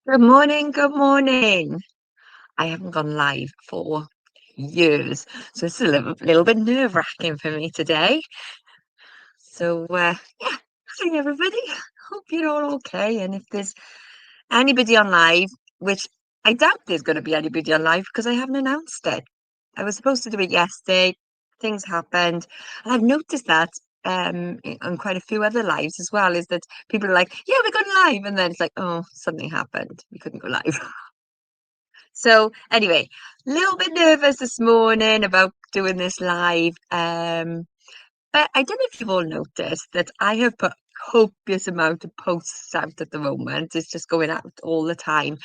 Good morning, good morning. I haven't gone live for years, so it's a little bit nerve-wracking for me today. Yeah, hi everybody. Hope you're all okay. And if there's anybody on live, which I doubt there's going to be anybody on live because I haven't announced it. I was supposed to do it yesterday. Things happened, and I've noticed that on quite a few other lives as well. Is that people are like, "Yeah, we're going live," and then it's like, "Oh, something happened. We couldn't go live." So anyway, a little bit nervous this morning about doing this live. But I don't know if you've all noticed that I have put copious amount of posts out at the moment. It's just going out all the time.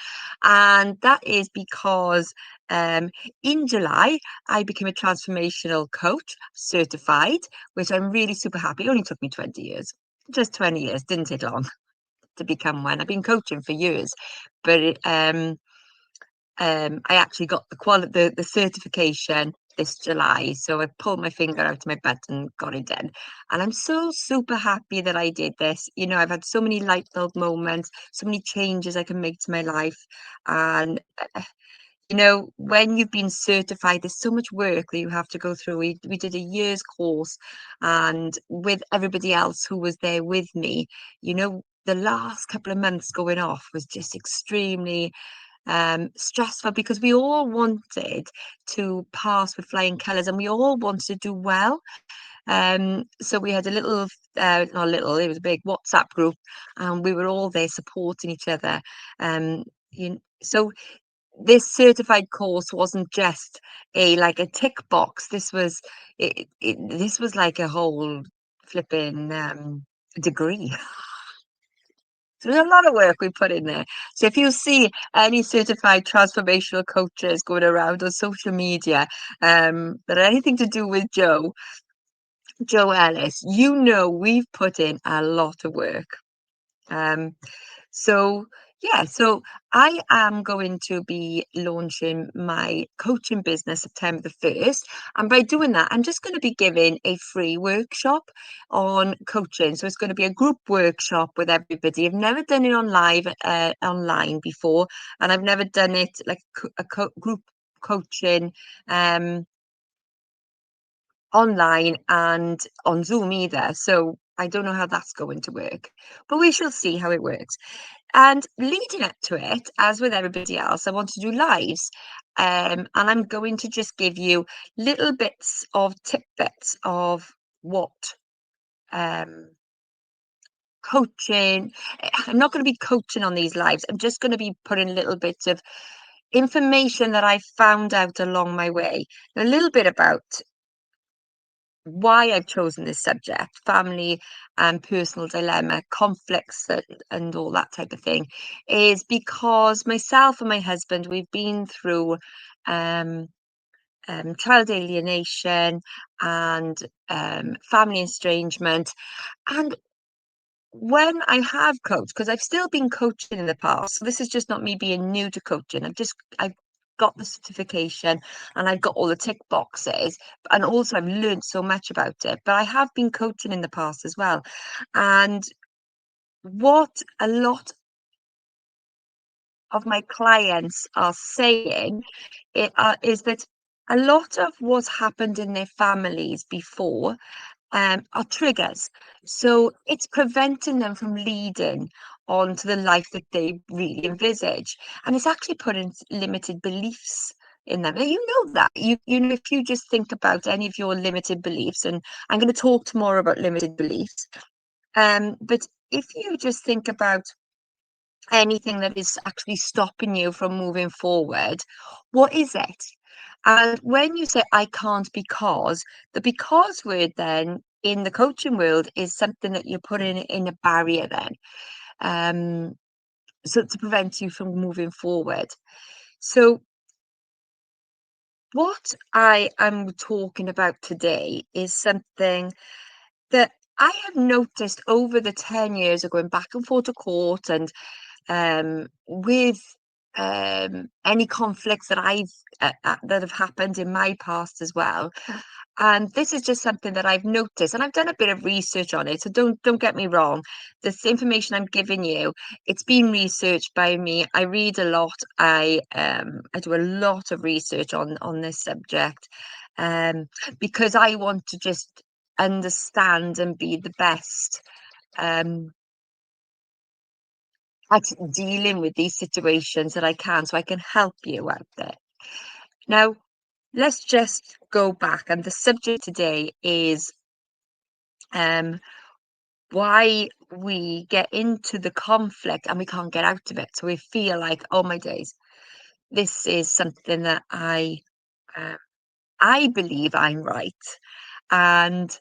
And that is because in July, I became a transformational coach certified, which I'm really super happy. It only took me 20 years, just 20 years, didn't take long to become one. I've been coaching for years, but I actually got the certification this July, so I pulled my finger out of my butt and got it done. And I'm so super happy that I did this. I've had so many light bulb moments, so many changes I can make to my life. And when you've been certified, there's so much work that you have to go through. We did a year's course, and with everybody else who was there with me, the last couple of months going off was just extremely stressful because we all wanted to pass with flying colours and we all wanted to do well. So we had a little, not little, it was a big WhatsApp group, and we were all there supporting each other. So this certified course wasn't just a tick box. This was like a whole flipping degree. So there's a lot of work we put in there. So if you see any certified transformational coaches going around on social media that are anything to do with Joe Ellis, we've put in a lot of work. Um, so yeah, so I am going to be launching my coaching business September the 1st. And by doing that, I'm just going to be giving a free workshop on coaching. So it's going to be a group workshop with everybody. I've never done it online before, and I've never done it like group coaching online and on Zoom either. So I don't know how that's going to work, but we shall see how it works. And leading up to it, as with everybody else, I want to do lives. And I'm going to just give you little bits of tidbits of what um, coaching. I'm not going to be coaching on these lives. I'm just going to be putting little bits of information that I found out along my way. A little bit about why I've chosen this subject, family and personal dilemma, conflicts and all that type of thing, is because myself and my husband, we've been through um, child alienation and family estrangement. And when I have coached, because I've still been coaching in the past, so this is just not me being new to coaching. I've got the certification and I've got all the tick boxes, and also I've learned so much about it. But I have been coaching in the past as well. And what a lot of my clients are saying is that a lot of what's happened in their families before are triggers. So it's preventing them from leading on to the life that they really envisage. And it's actually putting limited beliefs in them. And you know that. If you just think about any of your limited beliefs, and I'm going to talk tomorrow about limited beliefs. But if you just think about anything that is actually stopping you from moving forward, what is it? And when you say I can't because, the because word then in the coaching world is something that you're putting in a barrier then. Um, so to prevent you from moving forward. So what I am talking about today is something that I have noticed over the 10 years of going back and forth to court and with any conflicts that that have happened in my past as well. And this is just something that I've noticed, and I've done a bit of research on it. So don't get me wrong. This information I'm giving you, it's been researched by me. I read a lot. I do a lot of research on this subject, um, because I want to just understand and be the best um at dealing with these situations that I can, so I can help you out there. Now, let's just go back, and the subject today is um, why we get into the conflict and we can't get out of it. So we feel like, oh my days, this is something that uh, I believe I'm right, and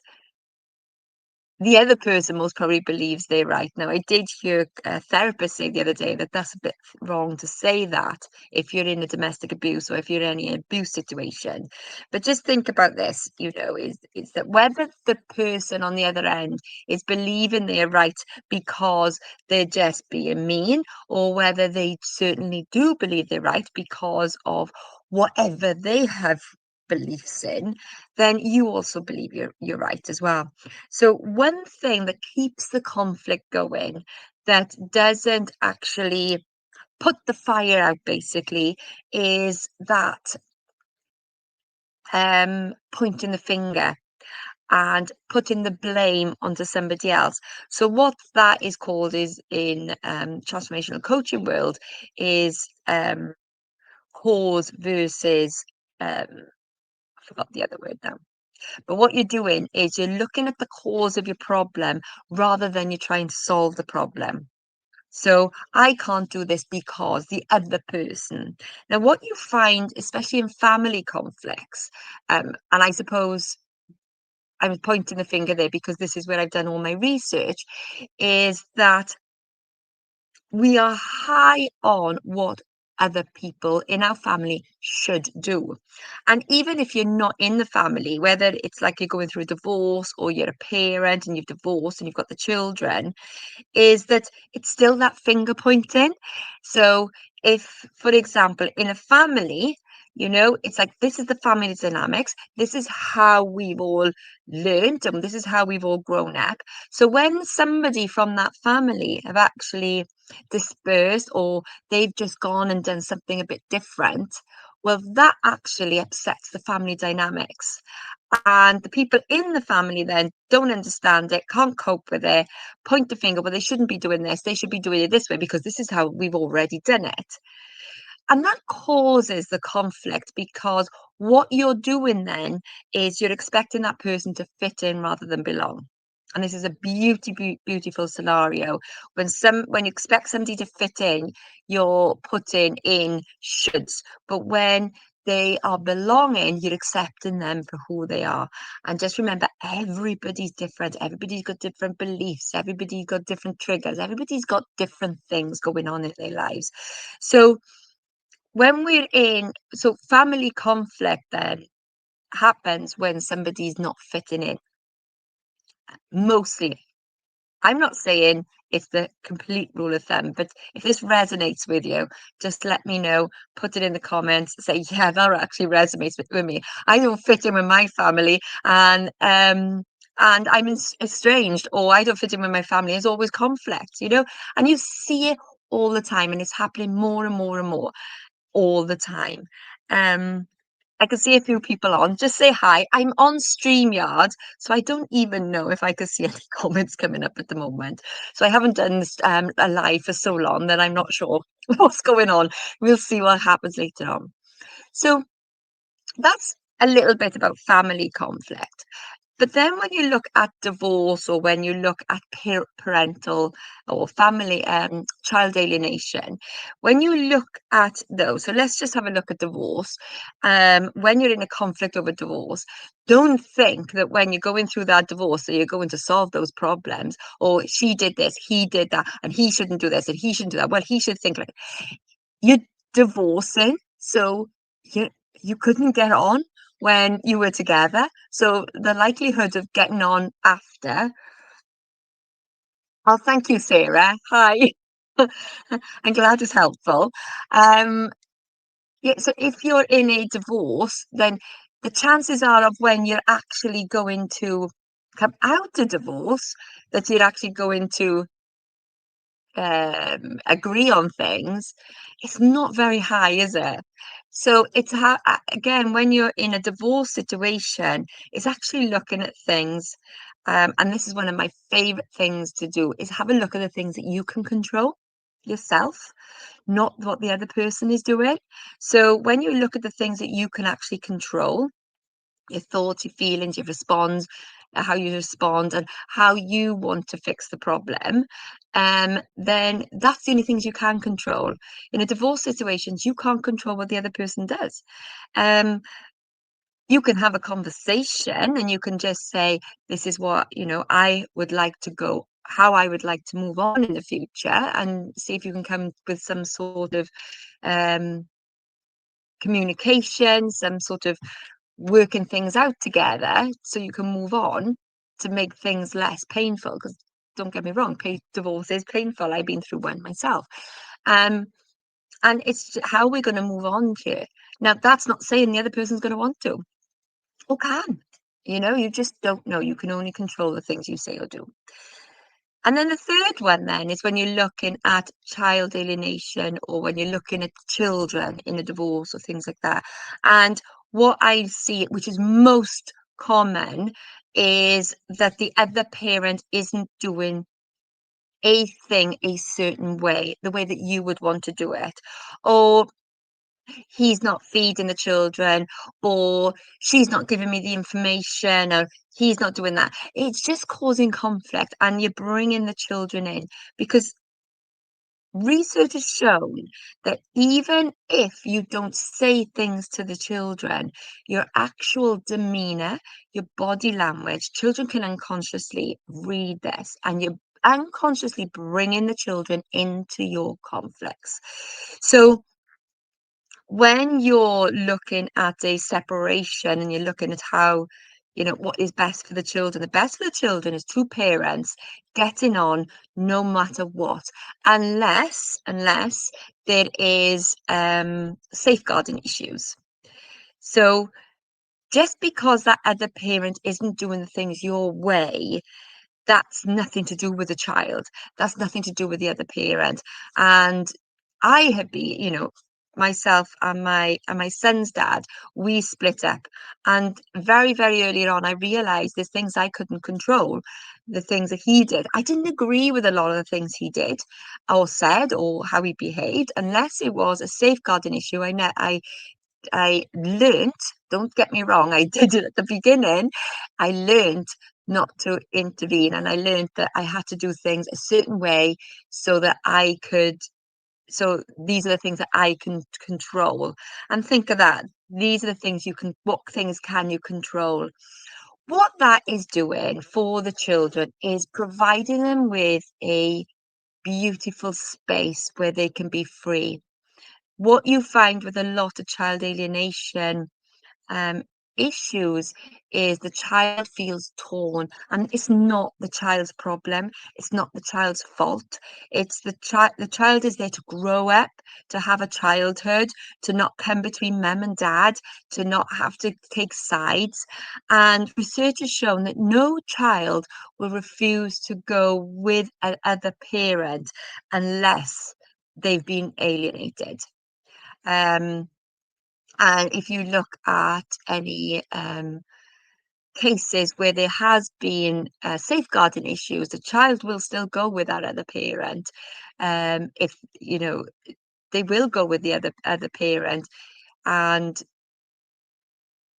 the other person most probably believes they're right. Now, I did hear a therapist say the other day that that's a bit wrong to say that if you're in a domestic abuse or if you're in any abuse situation. But just think about this, is that whether the person on the other end is believing they're right because they're just being mean, or whether they certainly do believe they're right because of whatever they have beliefs in, then you also believe you're right as well. So one thing that keeps the conflict going, that doesn't actually put the fire out basically, is that pointing the finger and putting the blame onto somebody else. So what that is called is in transformational coaching world is cause versus I forgot the other word now. But what you're doing is you're looking at the cause of your problem rather than you're trying to solve the problem. So I can't do this because the other person. Now, what you find, especially in family conflicts, and I suppose I was pointing the finger there because this is where I've done all my research, is that we are high on what other people in our family should do. And even if you're not in the family, whether it's like you're going through a divorce or you're a parent and you've divorced and you've got the children, is that it's still that finger pointing. So if, for example, in a family, it's like this is the family dynamics, this is how we've all learned, and this is how we've all grown up. So when somebody from that family have actually dispersed, or they've just gone and done something a bit different, well, that actually upsets the family dynamics. And the people in the family then don't understand it, can't cope with it, point the finger, well, they shouldn't be doing this, they should be doing it this way because this is how we've already done it. And that causes the conflict because what you're doing then is you're expecting that person to fit in rather than belong. And this is a beautiful scenario. When you expect somebody to fit in, you're putting in shoulds. But when they are belonging, you're accepting them for who they are. And just remember, everybody's different. Everybody's got different beliefs. Everybody's got different triggers. Everybody's got different things going on in their lives. So family conflict then happens when somebody's not fitting in, mostly. I'm not saying it's the complete rule of thumb, but if this resonates with you, just let me know. Put it in the comments. Say, yeah, that actually resonates with me. I don't fit in with my family, and I'm estranged, or I don't fit in with my family. There's always conflict. And you see it all the time, and it's happening more and more and more all the time. Um, I can see a few people on. Just say hi. I'm on StreamYard, so I don't even know if I can see any comments coming up at the moment. So I haven't done this a live for so long that I'm not sure what's going on. We'll see what happens later on. So that's a little bit about family conflict. But then when you look at divorce, or when you look at parental or family child alienation, when you look at those, so let's just have a look at divorce. When you're in a conflict over divorce, don't think that when you're going through that divorce that you're going to solve those problems, or she did this, he did that, and he shouldn't do this and he shouldn't do that. Well, he should think like, you're divorcing, so you you couldn't get on when you were together. So the likelihood of getting on after. Oh, thank you, Sarah. Hi. I'm glad it's helpful. Um, yeah, so if you're in a divorce, then the chances are of when you're actually going to come out of divorce, that you're actually going to agree on things, it's not very high, is it? So it's again, when you're in a divorce situation, it's actually looking at things, and this is one of my favorite things to do, is have a look at the things that you can control yourself, not what the other person is doing. So when you look at the things that you can actually control, your thoughts, your feelings, your response, how you respond, and how you want to fix the problem, then that's the only things you can control. In a divorce situations, you can't control what the other person does. Um, you can have a conversation and you can just say, this is what, I would like to go, how I would like to move on in the future, and see if you can come with some sort of um, communication, some sort of working things out together so you can move on to make things less painful. Because don't get me wrong, divorce is painful. I've been through one myself. Um, and it's how we're going to move on here. Now, that's not saying the other person's going to want to or can. You just don't know. You can only control the things you say or do. And then the third one then is when you're looking at child alienation, or when you're looking at children in a divorce or things like that. And what I see, which is most common, is that the other parent isn't doing a thing a certain way, the way that you would want to do it. Or he's not feeding the children, or she's not giving me the information, or he's not doing that. It's just causing conflict, and you're bringing the children in, because research has shown that even if you don't say things to the children, your actual demeanor, your body language, children can unconsciously read this, and you're unconsciously bringing the children into your conflicts. So when you're looking at a separation and you're looking at how, what is best for the children, the best for the children is two parents getting on no matter what, unless there is safeguarding issues. So just because that other parent isn't doing the things your way, that's nothing to do with the child. That's nothing to do with the other parent. And I have been, myself and my son's dad, we split up. And very, very early on, I realized there's things I couldn't control, the things that he did. I didn't agree with a lot of the things he did or said or how he behaved, unless it was a safeguarding issue. I learnt, don't get me wrong, I did it at the beginning. I learnt not to intervene, and I learned that I had to do things a certain way so that I could. So these are the things that I can control. And think of that. These are the things what things can you control? What that is doing for the children is providing them with a beautiful space where they can be free. What you find with a lot of child alienation um, issues is the child feels torn, and it's not the child's problem. It's not the child's fault. It's the child. The child is there to grow up, to have a childhood, to not come between mum and dad, to not have to take sides. And research has shown that no child will refuse to go with another parent unless they've been alienated. Um, and if you look at any cases where there has been safeguarding issues, the child will still go with that other parent. If they will go with the other parent, and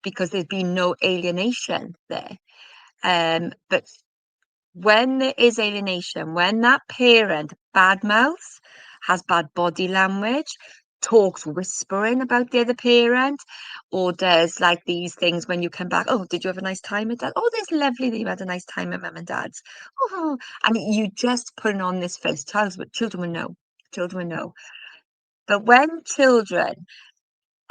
because there's been no alienation there. But when there is alienation, when that parent badmouths, has bad body language, talks whispering about the other parent, or does like these things when you come back, oh, did you have a nice time with dad? Oh, that's lovely that you had a nice time with mum and dad's. Oh, and you just putting on this face. Children will know. Children will know. But when children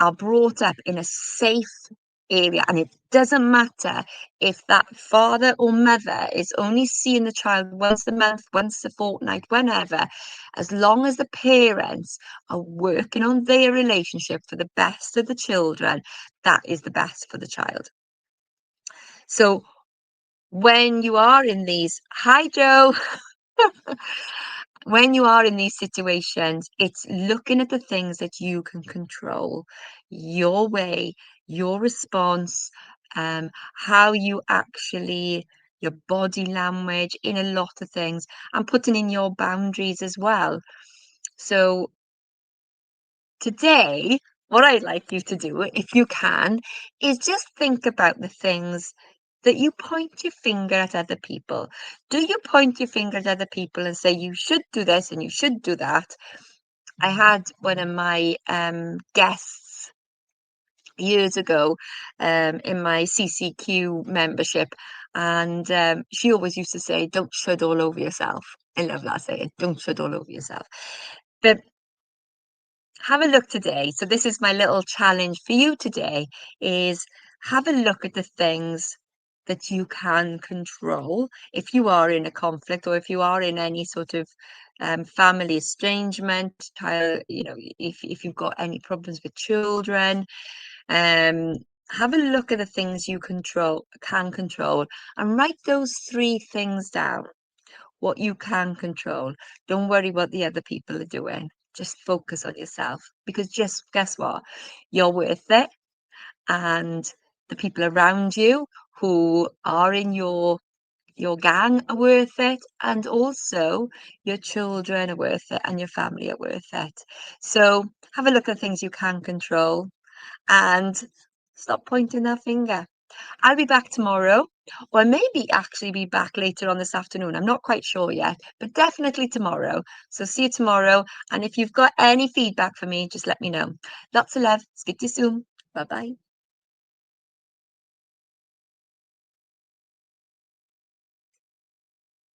are brought up in a safe area. And it doesn't matter if that father or mother is only seeing the child once a month, once a fortnight, whenever, as long as the parents are working on their relationship for the best of the children, that is the best for the child. So when you are in these, hi Joe, when you are in these situations, it's looking at the things that you can control, your way, your response, how you actually, your body language in a lot of things, and putting in your boundaries as well. So today, what I'd like you to do, if you can, is just think about the things that you point your finger at other people. Do you point your finger at other people and say, you should do this and you should do that? I had one of my guests years ago in my CCQ membership, and she always used to say, don't should all over yourself. I love that saying, don't should all over yourself. But have a look today. So this is my little challenge for you today, is have a look at the things that you can control if you are in a conflict, or if you are in any sort of family estrangement, if you've got any problems with children, um, have a look at the things you can control, and write those three things down, what you can control. Don't worry what the other people are doing. Just focus on yourself, because just guess what? You're worth it. And the people around you who are in your gang are worth it. And also your children are worth it, and your family are worth it. So have a look at things you can control and stop pointing that finger. I'll be back tomorrow, or maybe actually be back later on this afternoon. I'm not quite sure yet, but definitely tomorrow. So see you tomorrow. And if you've got any feedback for me, just let me know. Lots of love. Speak to you soon. Bye bye.